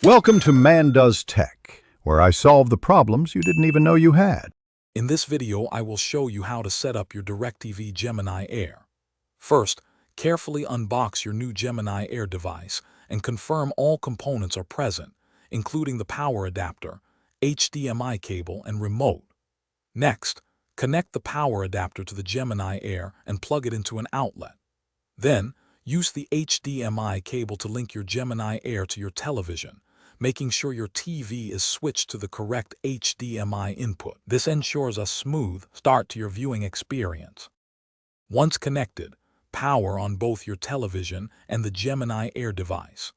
Welcome to Man Does Tech, where I solve the problems you didn't even know you had. In this video, I will show you how to set up your Directv Gemini Air. First, carefully unbox your new Gemini Air device and confirm all components are present, including the power adapter, HDMI cable, and remote. Next, connect the power adapter to the Gemini Air and plug it into an outlet. Then, use the HDMI cable to link your Gemini Air to your television, making sure your TV is switched to the correct HDMI input. This ensures a smooth start to your viewing experience. Once connected, power on both your television and the Gemini Air device.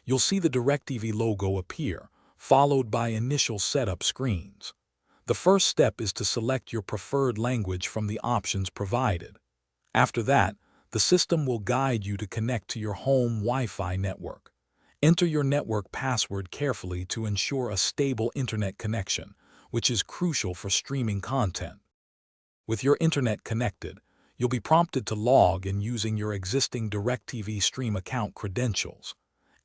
You'll see the Directv logo appear, followed by initial setup screens. The first step is to select your preferred language from the options provided. After that, the system will guide you to connect to your home Wi-Fi network. Enter your network password carefully to ensure a stable internet connection, which is crucial for streaming content. With your internet connected, you'll be prompted to log in using your existing Directv Stream account credentials.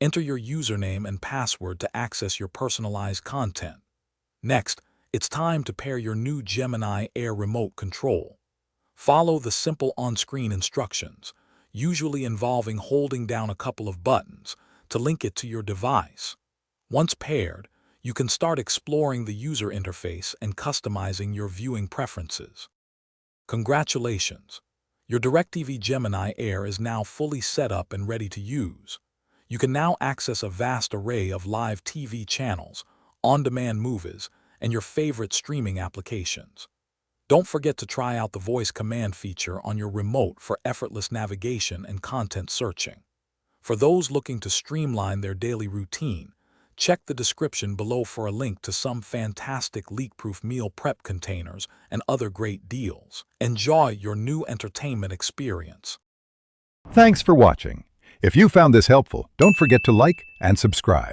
Enter your username and password to access your personalized content. Next, it's time to pair your new Gemini Air remote control. Follow the simple on-screen instructions, usually involving holding down a couple of buttons, to link it to your device. Once paired, you can start exploring the user interface and customizing your viewing preferences. Congratulations! Your Directv Gemini Air is now fully set up and ready to use. You can now access a vast array of live TV channels, on-demand movies, and your favorite streaming applications. Don't forget to try out the voice command feature on your remote for effortless navigation and content searching. For those looking to streamline their daily routine, check the description below for a link to some fantastic leak-proof meal prep containers and other great deals. Enjoy your new entertainment experience. Thanks for watching. If you found this helpful, don't forget to like and subscribe.